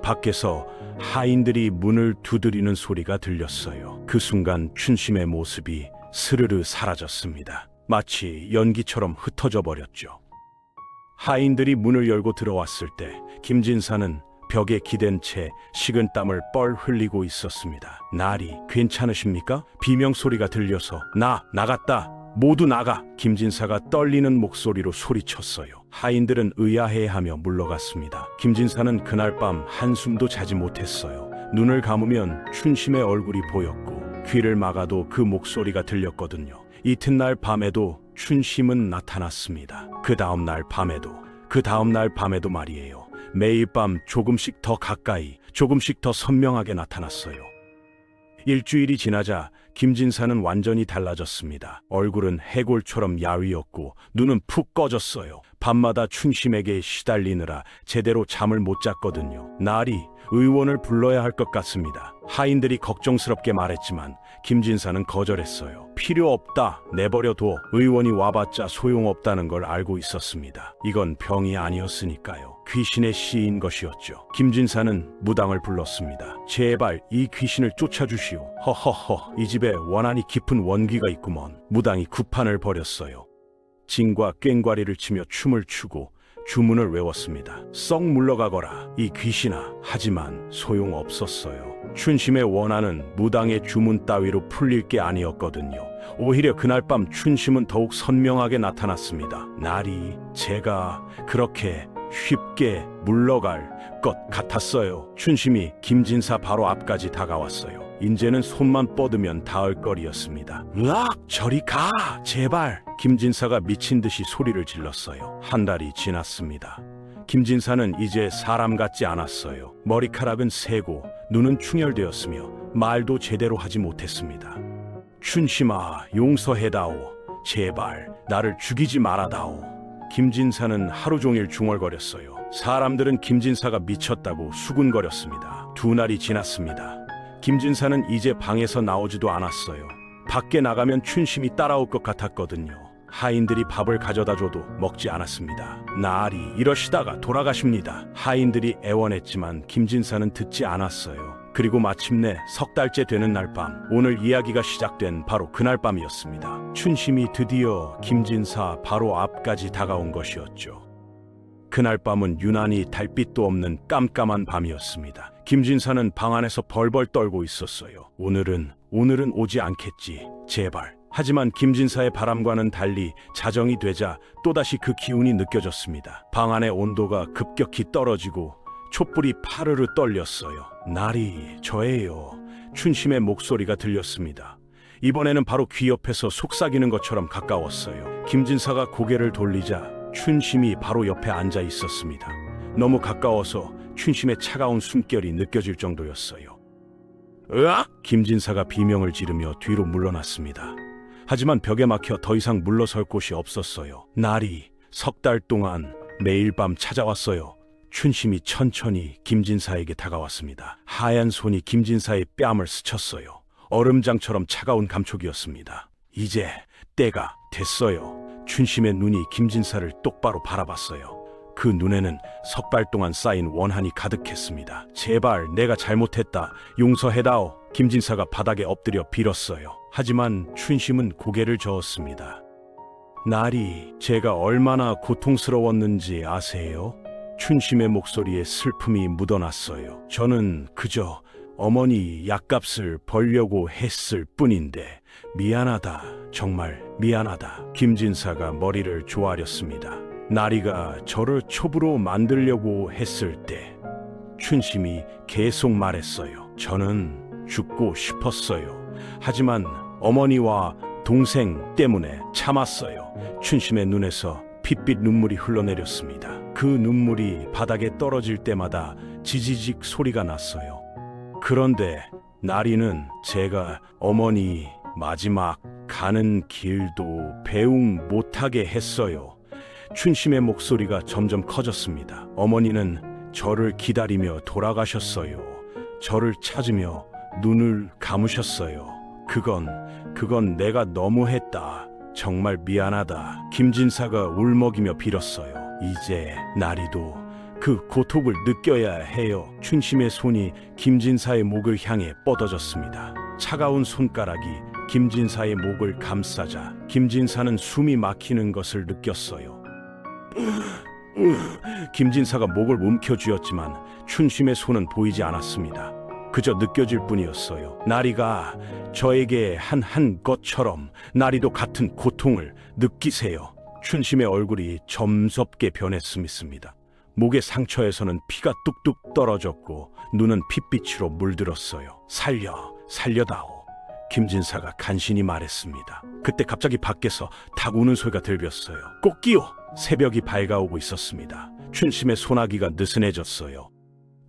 밖에서 하인들이 문을 두드리는 소리가 들렸어요. 그 순간 춘심의 모습이 스르르 사라졌습니다. 마치 연기처럼 흩어져 버렸죠. 하인들이 문을 열고 들어왔을 때 김진사는 벽에 기댄 채 식은땀을 뻘 흘리고 있었습니다. 날이 괜찮으십니까? 비명소리가 들려서 나갔다. 모두 나가! 김진사가 떨리는 목소리로 소리쳤어요. 하인들은 의아해하며 물러갔습니다. 김진사는 그날 밤 한숨도 자지 못했어요. 눈을 감으면 춘심의 얼굴이 보였고 귀를 막아도 그 목소리가 들렸거든요. 이튿날 밤에도 춘심은 나타났습니다. 그 다음날 밤에도 말이에요. 매일 밤 조금씩 더 가까이, 조금씩 더 선명하게 나타났어요. 일주일이 지나자 김진사는 완전히 달라졌습니다. 얼굴은 해골처럼 야위었고 눈은 푹 꺼졌어요. 밤마다 춘심에게 시달리느라 제대로 잠을 못 잤거든요. 날이 의원을 불러야 할 것 같습니다. 하인들이 걱정스럽게 말했지만 김진사는 거절했어요. 필요 없다. 내버려둬. 의원이 와봤자 소용없다는 걸 알고 있었습니다. 이건 병이 아니었으니까요. 귀신의 시인 것이었죠. 김진사는 무당을 불렀습니다. 제발 이 귀신을 쫓아주시오. 허허허, 이 집에 원한이 깊은 원귀가 있구먼. 무당이 구판을 벌였어요. 징과 꽹과리를 치며 춤을 추고 주문을 외웠습니다. 썩 물러가거라 이 귀신아. 하지만 소용없었어요. 춘심의 원한은 무당의 주문 따위로 풀릴 게 아니었거든요. 오히려 그날 밤 춘심은 더욱 선명하게 나타났습니다. 날이 제가 그렇게 쉽게 물러갈 것 같았어요. 춘심이 김진사 바로 앞까지 다가왔어요. 이제는 손만 뻗으면 닿을 거리였습니다. 으악! 저리 가! 제발! 김진사가 미친 듯이 소리를 질렀어요. 한 달이 지났습니다. 김진사는 이제 사람 같지 않았어요. 머리카락은 새고 눈은 충혈되었으며 말도 제대로 하지 못했습니다. 춘심아, 용서해다오. 제발 나를 죽이지 말아다오. 김진사는 하루 종일 중얼거렸어요. 사람들은 김진사가 미쳤다고 수군거렸습니다. 2날이 지났습니다. 김진사는 이제 방에서 나오지도 않았어요. 밖에 나가면 춘심이 따라올 것 같았거든요. 하인들이 밥을 가져다 줘도 먹지 않았습니다. 날이 이러시다가 돌아가십니다. 하인들이 애원했지만 김진사는 듣지 않았어요. 그리고 마침내 3달째 되는 날 밤, 오늘 이야기가 시작된 바로 그날 밤이었습니다. 춘심이 드디어 김진사 바로 앞까지 다가온 것이었죠. 그날 밤은 유난히 달빛도 없는 깜깜한 밤이었습니다. 김진사는 방 안에서 벌벌 떨고 있었어요. 오늘은 오지 않겠지, 제발. 하지만 김진사의 바람과는 달리 자정이 되자 또다시 그 기운이 느껴졌습니다. 방 안의 온도가 급격히 떨어지고 촛불이 파르르 떨렸어요. 날이 저예요. 춘심의 목소리가 들렸습니다. 이번에는 바로 귀 옆에서 속삭이는 것처럼 가까웠어요. 김진사가 고개를 돌리자 춘심이 바로 옆에 앉아 있었습니다. 너무 가까워서 춘심의 차가운 숨결이 느껴질 정도였어요. 으악! 김진사가 비명을 지르며 뒤로 물러났습니다. 하지만 벽에 막혀 더 이상 물러설 곳이 없었어요. 날이 3달 동안 매일 밤 찾아왔어요. 춘심이 천천히 김진사에게 다가왔습니다. 하얀 손이 김진사의 뺨을 스쳤어요. 얼음장처럼 차가운 감촉이었습니다. 이제 때가 됐어요. 춘심의 눈이 김진사를 똑바로 바라봤어요. 그 눈에는 3달 동안 쌓인 원한이 가득했습니다. 제발 내가 잘못했다. 용서해다오. 김진사가 바닥에 엎드려 빌었어요. 하지만 춘심은 고개를 저었습니다. 날이 제가 얼마나 고통스러웠는지 아세요? 춘심의 목소리에 슬픔이 묻어났어요. 저는 그저 어머니 약값을 벌려고 했을 뿐인데 미안하다. 정말 미안하다. 김진사가 머리를 조아렸습니다. 나리가 저를 첩으로 만들려고 했을 때 춘심이 계속 말했어요. 저는 죽고 싶었어요. 하지만 어머니와 동생 때문에 참았어요. 춘심의 눈에서 핏빛 눈물이 흘러내렸습니다. 그 눈물이 바닥에 떨어질 때마다 지지직 소리가 났어요. 그런데 나리는 제가 어머니 마지막 가는 길도 배웅 못하게 했어요. 춘심의 목소리가 점점 커졌습니다. 어머니는 저를 기다리며 돌아가셨어요. 저를 찾으며 눈을 감으셨어요. 그건 내가 너무했다. 정말 미안하다. 김진사가 울먹이며 빌었어요. 이제 나리도 그 고통을 느껴야 해요. 춘심의 손이 김진사의 목을 향해 뻗어졌습니다. 차가운 손가락이 김진사의 목을 감싸자 김진사는 숨이 막히는 것을 느꼈어요. 김진사가 목을 움켜쥐었지만 춘심의 손은 보이지 않았습니다. 그저 느껴질 뿐이었어요. 나리가 저에게 한 것처럼 나리도 같은 고통을 느끼세요. 춘심의 얼굴이 점섭게 변했습니다. 목의 상처에서는 피가 뚝뚝 떨어졌고 눈은 핏빛으로 물들었어요. 살려다오. 김진사가 간신히 말했습니다. 그때 갑자기 밖에서 닭 우는 소리가 들렸어요. 꼭기요. 새벽이 밝아오고 있었습니다. 춘심의 소나기가 느슨해졌어요.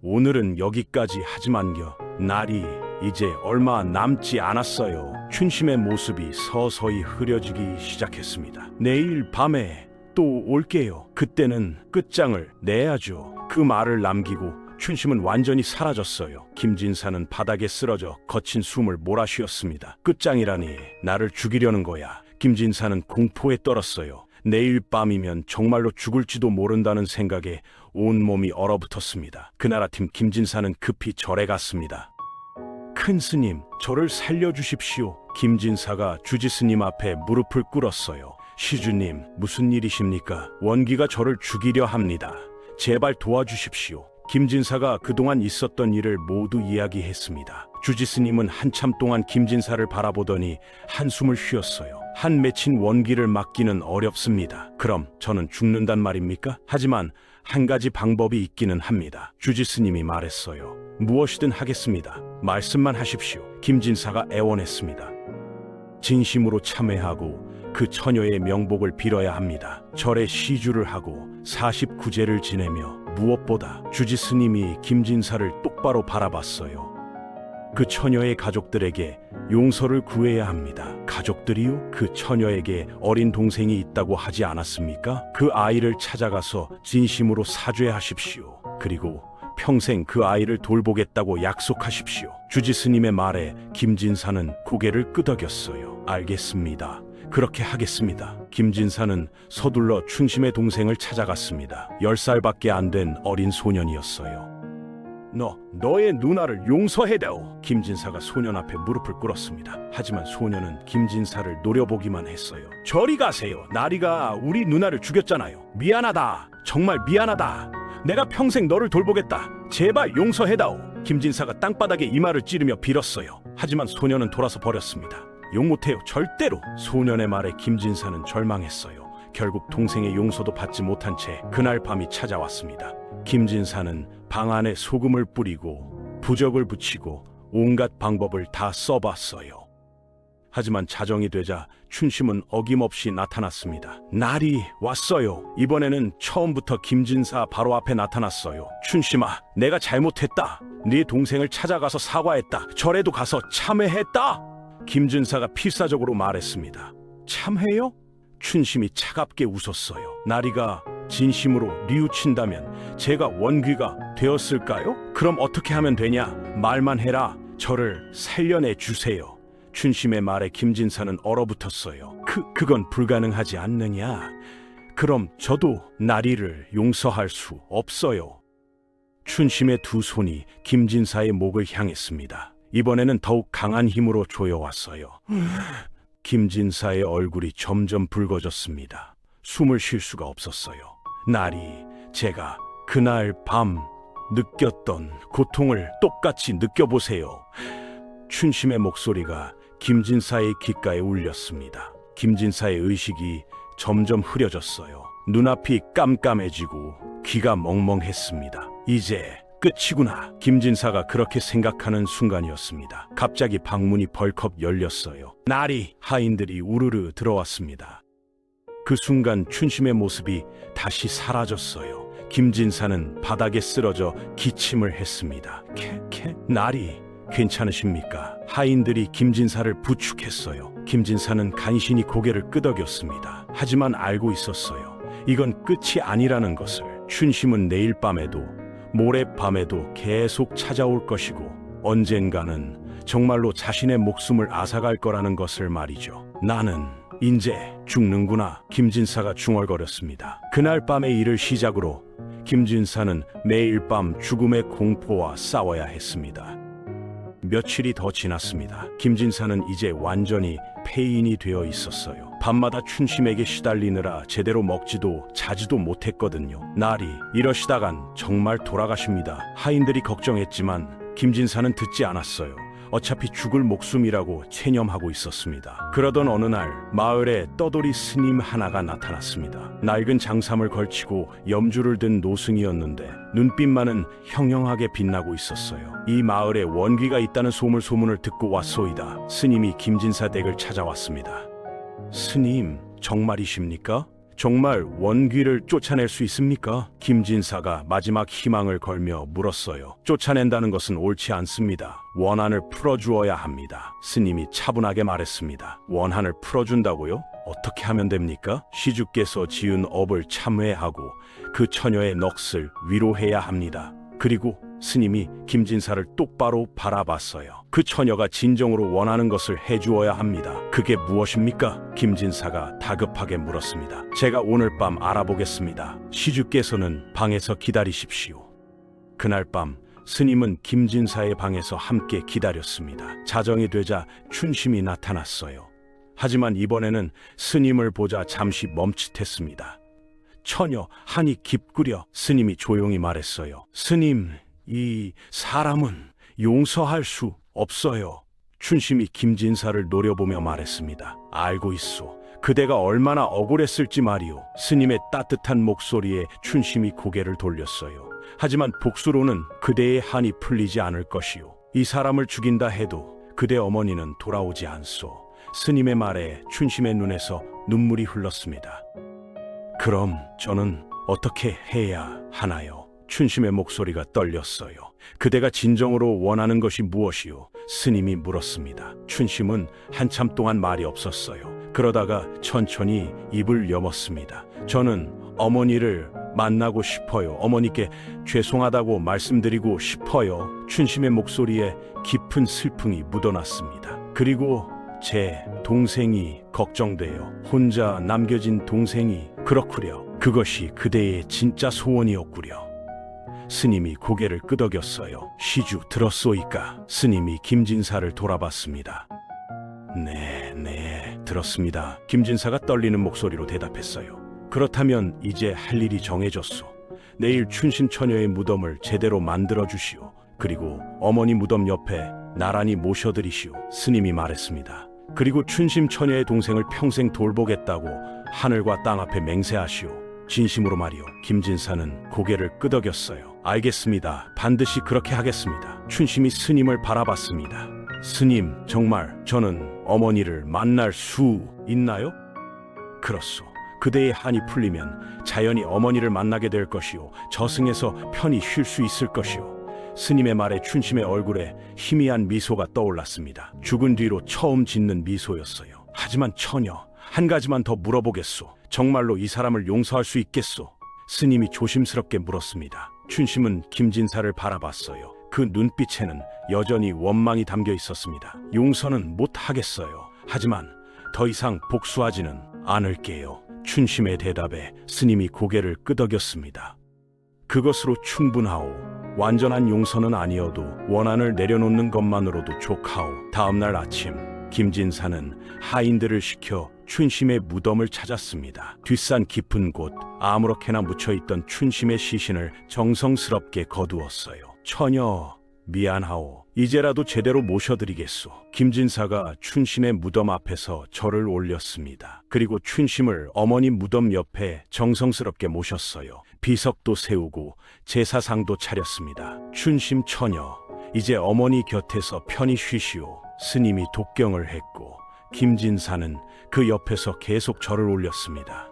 오늘은 여기까지 하지만요. 날이 이제 얼마 남지 않았어요. 춘심의 모습이 서서히 흐려지기 시작했습니다. 내일 밤에 또 올게요. 그때는 끝장을 내야죠. 그 말을 남기고 춘심은 완전히 사라졌어요. 김진사는 바닥에 쓰러져 거친 숨을 몰아쉬었습니다. 끝장이라니 나를 죽이려는 거야. 김진사는 공포에 떨었어요. 내일 밤이면 정말로 죽을지도 모른다는 생각에 온몸이 얼어붙었습니다. 그날 아침 김진사는 급히 절에 갔습니다. 큰 스님, 저를 살려주십시오. 김진사가 주지스님 앞에 무릎을 꿇었어요. 시주님, 무슨 일이십니까? 원기가 저를 죽이려 합니다. 제발 도와주십시오. 김진사가 그동안 있었던 일을 모두 이야기했습니다. 주지스님은 한참 동안 김진사를 바라보더니 한숨을 쉬었어요. 한 맺힌 원기를 막기는 어렵습니다. 그럼 저는 죽는단 말입니까? 하지만 한 가지 방법이 있기는 합니다. 주지스님이 말했어요. 무엇이든 하겠습니다. 말씀만 하십시오. 김진사가 애원했습니다. 진심으로 참회하고 그 처녀의 명복을 빌어야 합니다. 절에 시주를 하고 49제를 지내며 무엇보다 주지스님이 김진사를 똑바로 바라봤어요. 그 처녀의 가족들에게 용서를 구해야 합니다. 가족들이요? 그 처녀에게 어린 동생이 있다고 하지 않았습니까? 그 아이를 찾아가서 진심으로 사죄하십시오. 그리고 평생 그 아이를 돌보겠다고 약속하십시오. 주지스님의 말에 김진사는 고개를 끄덕였어요. 알겠습니다. 그렇게 하겠습니다. 김진사는 서둘러 춘심의 동생을 찾아갔습니다. 10살밖에 안 된 어린 소년이었어요. 너의 누나를 용서해다오. 김진사가 소년 앞에 무릎을 꿇었습니다. 하지만 소년은 김진사를 노려보기만 했어요. 저리 가세요. 나리가 우리 누나를 죽였잖아요. 미안하다. 정말 미안하다. 내가 평생 너를 돌보겠다. 제발 용서해다오. 김진사가 땅바닥에 이마를 찌르며 빌었어요. 하지만 소년은 돌아서 버렸습니다. 용 못해요. 절대로. 소년의 말에 김진사는 절망했어요. 결국 동생의 용서도 받지 못한 채 그날 밤이 찾아왔습니다. 김진사는 방 안에 소금을 뿌리고 부적을 붙이고 온갖 방법을 다 써봤어요. 하지만 자정이 되자 춘심은 어김없이 나타났습니다. 날이 왔어요. 이번에는 처음부터 김진사 바로 앞에 나타났어요. 춘심아, 내가 잘못했다. 네 동생을 찾아가서 사과했다. 절에도 가서 참회했다. 김진사가 필사적으로 말했습니다. 참회요? 춘심이 차갑게 웃었어요. 나리가 진심으로 뉘우친다면 제가 원귀가 되었을까요? 그럼 어떻게 하면 되냐? 말만 해라. 저를 살려내 주세요. 춘심의 말에 김진사는 얼어붙었어요. 그건 불가능하지 않느냐? 그럼 저도 나리를 용서할 수 없어요. 춘심의 두 손이 김진사의 목을 향했습니다. 이번에는 더욱 강한 힘으로 조여왔어요. 김진사의 얼굴이 점점 붉어졌습니다. 숨을 쉴 수가 없었어요. 나리, 제가 그날 밤 느꼈던 고통을 똑같이 느껴보세요. 춘심의 목소리가 김진사의 귓가에 울렸습니다. 김진사의 의식이 점점 흐려졌어요. 눈앞이 깜깜해지고 귀가 멍멍했습니다. 이제 끝이구나. 김진사가 그렇게 생각하는 순간이었습니다. 갑자기 방문이 벌컥 열렸어요. 나리, 하인들이 우르르 들어왔습니다. 그 순간 춘심의 모습이 다시 사라졌어요. 김진사는 바닥에 쓰러져 기침을 했습니다. 나리, 괜찮으십니까? 하인들이 김진사를 부축했어요. 김진사는 간신히 고개를 끄덕였습니다. 하지만 알고 있었어요. 이건 끝이 아니라는 것을. 춘심은 내일 밤에도 모레밤에도 계속 찾아올 것이고 언젠가는 정말로 자신의 목숨을 앗아갈 거라는 것을 말이죠. 나는 인제 죽는구나. 김진사가 중얼거렸습니다. 그날 밤의 일을 시작으로 김진사는 매일 밤 죽음의 공포와 싸워야 했습니다. 며칠이 더 지났습니다. 김진사는 이제 완전히 폐인이 되어 있었어요. 밤마다 춘심에게 시달리느라 제대로 먹지도 자지도 못했거든요. 날이 이러시다간 정말 돌아가십니다. 하인들이 걱정했지만 김진사는 듣지 않았어요. 어차피 죽을 목숨이라고 체념하고 있었습니다. 그러던 어느 날 마을에 떠돌이 스님 하나가 나타났습니다. 낡은 장삼을 걸치고 염주를 든 노승이었는데 눈빛만은 형형하게 빛나고 있었어요. 이 마을에 원귀가 있다는 소문을 듣고 왔소이다. 스님이 김진사 댁을 찾아왔습니다. 스님, 정말이십니까? 정말 원귀를 쫓아낼 수 있습니까? 김진사가 마지막 희망을 걸며 물었어요. 쫓아낸다는 것은 옳지 않습니다. 원한을 풀어주어야 합니다. 스님이 차분하게 말했습니다. 원한을 풀어준다고요? 어떻게 하면 됩니까? 시주께서 지은 업을 참회하고 그 처녀의 넋을 위로해야 합니다. 그리고 스님이 김진사를 똑바로 바라봤어요. 그 처녀가 진정으로 원하는 것을 해주어야 합니다. 그게 무엇입니까? 김진사가 다급하게 물었습니다. 제가 오늘 밤 알아보겠습니다. 시주께서는 방에서 기다리십시오. 그날 밤 스님은 김진사의 방에서 함께 기다렸습니다. 자정이 되자 춘심이 나타났어요. 하지만 이번에는 스님을 보자 잠시 멈칫했습니다. 처녀 한이 깊구려. 스님이 조용히 말했어요. 스님, 이 사람은 용서할 수 없어요. 춘심이 김진사를 노려보며 말했습니다. 알고 있소. 그대가 얼마나 억울했을지 말이오. 스님의 따뜻한 목소리에 춘심이 고개를 돌렸어요. 하지만 복수로는 그대의 한이 풀리지 않을 것이오. 이 사람을 죽인다 해도 그대 어머니는 돌아오지 않소. 스님의 말에 춘심의 눈에서 눈물이 흘렀습니다. 그럼 저는 어떻게 해야 하나요? 춘심의 목소리가 떨렸어요. 그대가 진정으로 원하는 것이 무엇이오? 스님이 물었습니다. 춘심은 한참 동안 말이 없었어요. 그러다가 천천히 입을 여몄습니다. 저는 어머니를 만나고 싶어요. 어머니께 죄송하다고 말씀드리고 싶어요. 춘심의 목소리에 깊은 슬픔이 묻어났습니다. 그리고 제 동생이 걱정돼요. 혼자 남겨진 동생이. 그렇구려. 그것이 그대의 진짜 소원이었구려. 스님이 고개를 끄덕였어요. 시주 들었소이까? 스님이 김진사를 돌아봤습니다. 네, 들었습니다. 김진사가 떨리는 목소리로 대답했어요. 그렇다면 이제 할 일이 정해졌소. 내일 춘심 처녀의 무덤을 제대로 만들어 주시오. 그리고 어머니 무덤 옆에 나란히 모셔드리시오. 스님이 말했습니다. 그리고 춘심 처녀의 동생을 평생 돌보겠다고 하늘과 땅 앞에 맹세하시오. 진심으로 말이오. 김진사는 고개를 끄덕였어요. 알겠습니다. 반드시 그렇게 하겠습니다. 춘심이 스님을 바라봤습니다. 스님, 정말 저는 어머니를 만날 수 있나요? 그렇소. 그대의 한이 풀리면 자연히 어머니를 만나게 될 것이오. 저승에서 편히 쉴 수 있을 것이오. 스님의 말에 춘심의 얼굴에 희미한 미소가 떠올랐습니다. 죽은 뒤로 처음 짓는 미소였어요. 하지만 처녀, 한 가지만 더 물어보겠소. 정말로 이 사람을 용서할 수 있겠소? 스님이 조심스럽게 물었습니다. 춘심은 김진사를 바라봤어요. 그 눈빛에는 여전히 원망이 담겨 있었습니다. 용서는 못하겠어요. 하지만 더 이상 복수하지는 않을게요. 춘심의 대답에 스님이 고개를 끄덕였습니다. 그것으로 충분하오. 완전한 용서는 아니어도 원한을 내려놓는 것만으로도 좋하오. 다음날 아침 김진사는 하인들을 시켜 춘심의 무덤을 찾았습니다. 뒷산 깊은 곳 아무렇게나 묻혀있던 춘심의 시신을 정성스럽게 거두었어요. 처녀, 미안하오. 이제라도 제대로 모셔드리겠소. 김진사가 춘심의 무덤 앞에서 절을 올렸습니다. 그리고 춘심을 어머니 무덤 옆에 정성스럽게 모셨어요. 비석도 세우고 제사상도 차렸습니다. 춘심 처녀, 이제 어머니 곁에서 편히 쉬시오. 스님이 독경을 했고 김진사는 그 옆에서 계속 절을 올렸습니다.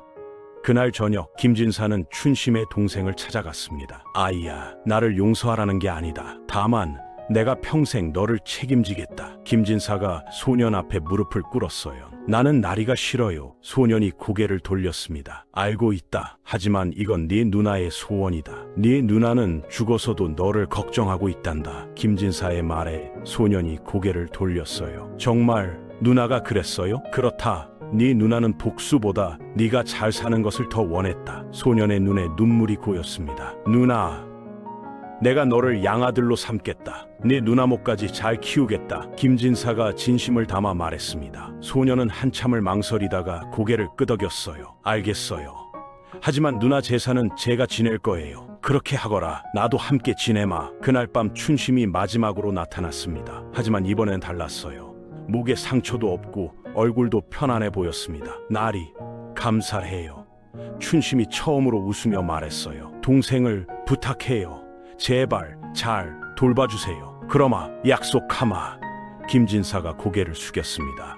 그날 저녁 김진사는 춘심의 동생을 찾아갔습니다. 아이야, 나를 용서하라는 게 아니다. 다만 내가 평생 너를 책임지겠다. 김진사가 소년 앞에 무릎을 꿇었어요. 나는 나리가 싫어요. 소년이 고개를 돌렸습니다. 알고 있다. 하지만 이건 네 누나의 소원이다. 네 누나는 죽어서도 너를 걱정하고 있단다. 김진사의 말에 소년이 고개를 돌렸어요. 정말 누나가 그랬어요? 그렇다. 네 누나는 복수보다 네가 잘 사는 것을 더 원했다. 소년의 눈에 눈물이 고였습니다. 누나, 내가 너를 양아들로 삼겠다. 네 누나 목까지 잘 키우겠다. 김진사가 진심을 담아 말했습니다. 소년은 한참을 망설이다가 고개를 끄덕였어요. 알겠어요. 하지만 누나 제사는 제가 지낼 거예요. 그렇게 하거라. 나도 함께 지내마. 그날 밤 춘심이 마지막으로 나타났습니다. 하지만 이번엔 달랐어요. 목에 상처도 없고 얼굴도 편안해 보였습니다. 나리, 감사해요. 춘심이 처음으로 웃으며 말했어요. 동생을 부탁해요. 제발 잘 돌봐주세요. 그러마, 약속하마. 김진사가 고개를 숙였습니다.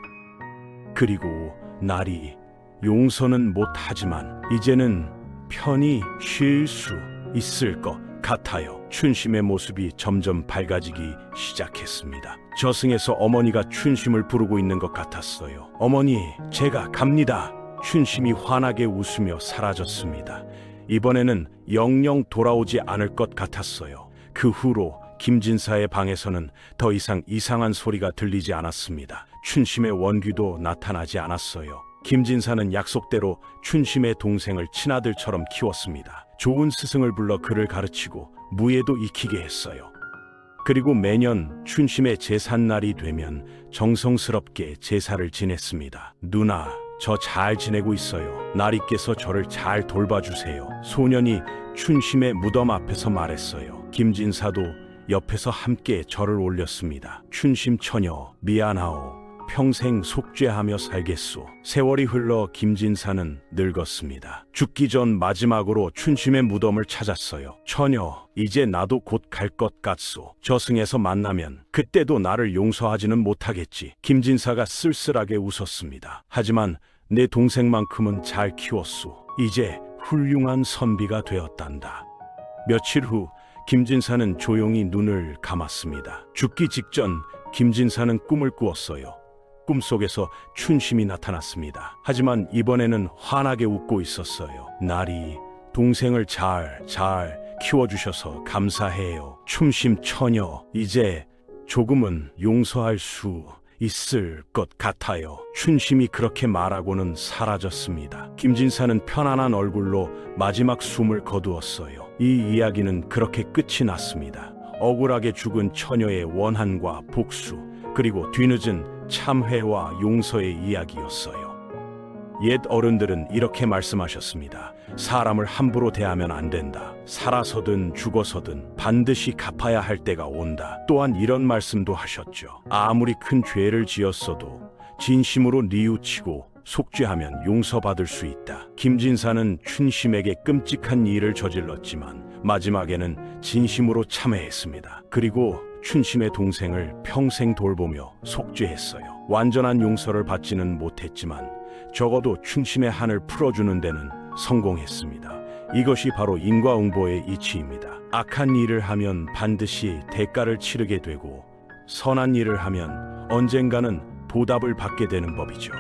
그리고 나리, 용서는 못하지만 이제는 편히 쉴 수 있을 것 같아요. 춘심의 모습이 점점 밝아지기 시작했습니다. 저승에서 어머니가 춘심을 부르고 있는 것 같았어요. 어머니, 제가 갑니다. 춘심이 환하게 웃으며 사라졌습니다. 이번에는 영영 돌아오지 않을 것 같았어요. 그 후로 김진사의 방에서는 더 이상 이상한 소리가 들리지 않았습니다. 춘심의 원귀도 나타나지 않았어요. 김진사는 약속대로 춘심의 동생을 친아들처럼 키웠습니다. 좋은 스승을 불러 그를 가르치고 무예도 익히게 했어요. 그리고 매년 춘심의 제삿날이 되면 정성스럽게 제사를 지냈습니다. 누나, 저 잘 지내고 있어요. 나리께서 저를 잘 돌봐주세요. 소년이 춘심의 무덤 앞에서 말했어요. 김진사도 옆에서 함께 절을 올렸습니다. 춘심 처녀 미안하오. 평생 속죄하며 살겠소. 세월이 흘러 김진사는 늙었습니다. 죽기 전 마지막으로 춘심의 무덤을 찾았어요. 처녀, 이제 나도 곧 갈 것 같소. 저승에서 만나면 그때도 나를 용서하지는 못하겠지. 김진사가 쓸쓸하게 웃었습니다. 하지만 내 동생만큼은 잘 키웠소. 이제 훌륭한 선비가 되었단다. 며칠 후 김진사는 조용히 눈을 감았습니다. 죽기 직전 김진사는 꿈을 꾸었어요. 꿈속에서 춘심이 나타났습니다. 하지만 이번에는 환하게 웃고 있었어요. 나리, 동생을 잘 키워주셔서 감사해요. 춘심 처녀, 이제 조금은 용서할 수 있을 것 같아요. 춘심이 그렇게 말하고는 사라졌습니다. 김진사는 편안한 얼굴로 마지막 숨을 거두었어요. 이 이야기는 그렇게 끝이 났습니다. 억울하게 죽은 처녀의 원한과 복수, 그리고 뒤늦은 참회와 용서의 이야기였어요. 옛 어른들은 이렇게 말씀하셨습니다. 사람을 함부로 대하면 안 된다. 살아서든 죽어서든 반드시 갚아야 할 때가 온다. 또한 이런 말씀도 하셨죠. 아무리 큰 죄를 지었어도 진심으로 뉘우치고 속죄하면 용서받을 수 있다. 김진사는 춘심에게 끔찍한 일을 저질렀지만 마지막에는 진심으로 참회했습니다. 그리고 춘심의 동생을 평생 돌보며 속죄했어요. 완전한 용서를 받지는 못했지만 적어도 춘심의 한을 풀어주는 데는 성공했습니다. 이것이 바로 인과응보의 이치입니다. 악한 일을 하면 반드시 대가를 치르게 되고 선한 일을 하면 언젠가는 보답을 받게 되는 법이죠.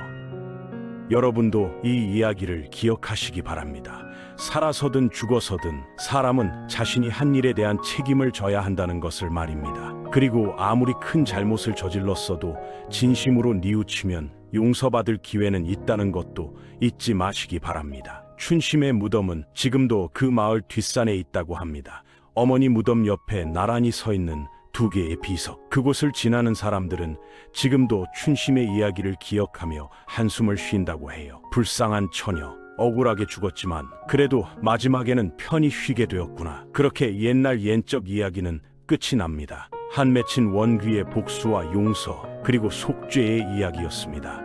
여러분도 이 이야기를 기억하시기 바랍니다. 살아서든 죽어서든 사람은 자신이 한 일에 대한 책임을 져야 한다는 것을 말입니다. 그리고 아무리 큰 잘못을 저질렀어도 진심으로 뉘우치면 용서받을 기회는 있다는 것도 잊지 마시기 바랍니다. 춘심의 무덤은 지금도 그 마을 뒷산에 있다고 합니다. 어머니 무덤 옆에 나란히 서 있는 두 개의 비석. 그곳을 지나는 사람들은 지금도 춘심의 이야기를 기억하며 한숨을 쉰다고 해요. 불쌍한 처녀, 억울하게 죽었지만 그래도 마지막에는 편히 쉬게 되었구나. 그렇게 옛날 옛적 이야기는 끝이 납니다. 한 맺힌 원귀의 복수와 용서, 그리고 속죄의 이야기였습니다.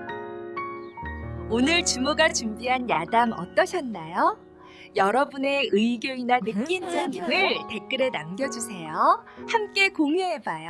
오늘 주모가 준비한 야담 어떠셨나요? 여러분의 의견이나 느낀 점을 댓글에 남겨주세요. 함께 공유해봐요.